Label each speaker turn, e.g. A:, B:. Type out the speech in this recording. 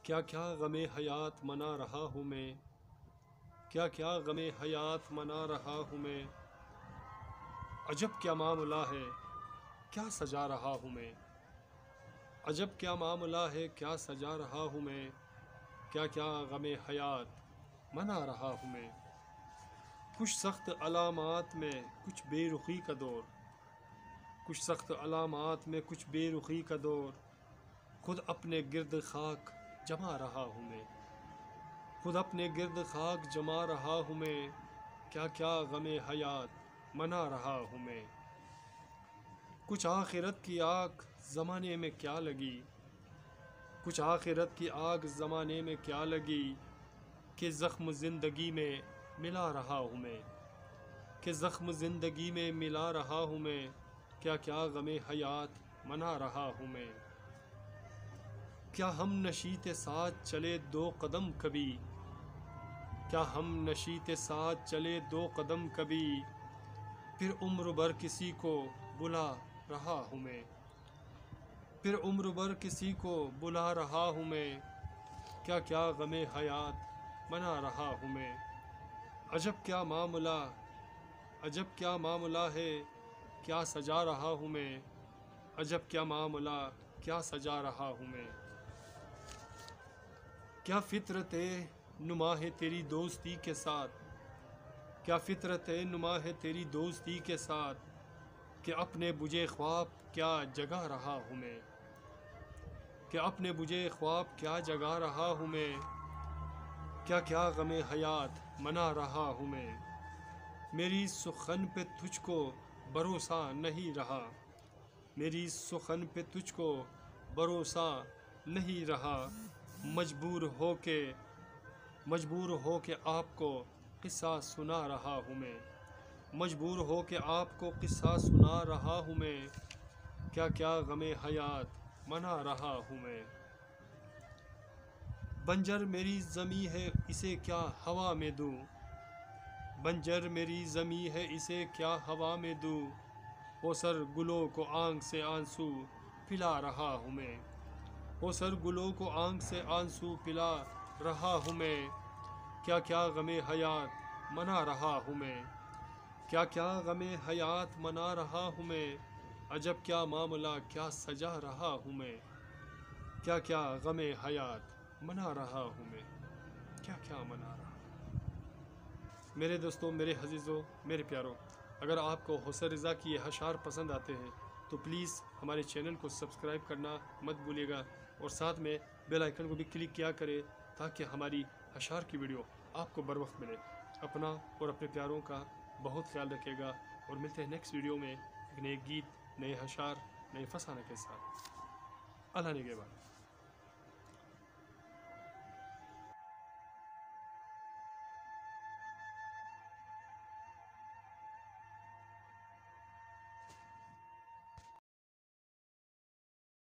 A: کیا کیا غم حیات منا رہا ہوں میں، کیا کیا غم حیات منا رہا ہوں میں، عجب کیا معاملہ ہے کیا سجا رہا ہوں میں، عجب کیا معاملہ ہے کیا سجا رہا ہوں میں، کیا کیا غم حیات منا رہا ہوں میں۔ کچھ سخت علامات میں کچھ بے رخی کا دور، کچھ سخت علامات میں کچھ بے رخی کا دور، خود اپنے گرد خاک جما رہا ہوں میں، خود اپنے گرد خاک جما رہا ہوں میں، کیا کیا غم حیات منا رہا ہوں میں۔ کچھ آخرت کی آگ زمانے میں کیا لگی، کچھ آخرت کی آگ زمانے میں کیا لگی، کہ زخم زندگی میں ملا رہا ہوں میں، کہ زخم زندگی میں ملا رہا ہوں میں، کیا کیا غم حیات منا رہا ہوں میں۔ کیا ہم نشیط ساتھ چلے دو قدم کبھی، کیا ہم نشیط ساتھ چلے دو قدم کبھی، پھر عمر بھر کسی کو بلا رہا ہوں میں، پھر عمر بھر کسی کو بلا رہا ہوں میں، کیا کیا غم حیات منا رہا ہوں میں۔ عجب کیا معاملہ، عجب کیا معاملہ ہے کیا سجا رہا ہوں میں، عجب کیا معاملہ کیا سجا رہا ہوں میں۔ کیا فطرت نما ہے تیری دوستی کے ساتھ، کیا فطرت نما ہے تیری دوستی کے ساتھ، کہ اپنے بجھے خواب کیا جگا رہا ہوں میں، کہ اپنے بجھے خواب کیا جگا رہا ہوں میں، کیا کیا غم حیات منا رہا ہوں میں۔ میری سخن پہ تجھ کو بھروسہ نہیں رہا، میری سخن پہ تجھ کو بھروسہ نہیں رہا، مجبور ہو کے آپ کو قصہ سنا رہا ہوں میں، مجبور ہو کے آپ کو قصہ سنا رہا ہوں میں، کیا کیا غم حیات منا رہا ہوں میں۔ بنجر میری زمیں ہے اسے کیا ہوا میں دوں، بنجر میری زمیں ہے اسے کیا ہوا میں دوں، ہو سر گلوں کو آنکھ سے آنسو پلا رہا ہوں میں، ہو سر گلوں کو آنکھ سے آنسو پلا رہا ہوں میں، کیا کیا غم حیات منا رہا ہوں میں، کیا کیا غم حیات منا رہا ہوں میں، عجب کیا معاملہ کیا سجا رہا ہوں میں، کیا کیا غم حیات منا رہا ہوں میں، کیا کیا منا رہا ہوں۔ میرے دوستوں، میرے عزیزوں، میرے پیاروں، اگر آپ کو حسین رضا کی یہ اشعار پسند آتے ہیں تو پلیز ہمارے چینل کو سبسکرائب کرنا مت بھولیے گا، اور ساتھ میں بیل آئیکن کو بھی کلک کیا کرے تاکہ ہماری اشعار کی ویڈیو آپ کو بر وقت ملے۔ اپنا اور اپنے پیاروں کا بہت خیال رکھے گا، اور ملتے ہیں نیکسٹ ویڈیو میں ایک نئے گیت، نئے اشعار، نئے فسانے کے ساتھ۔ اللہ نگہبان۔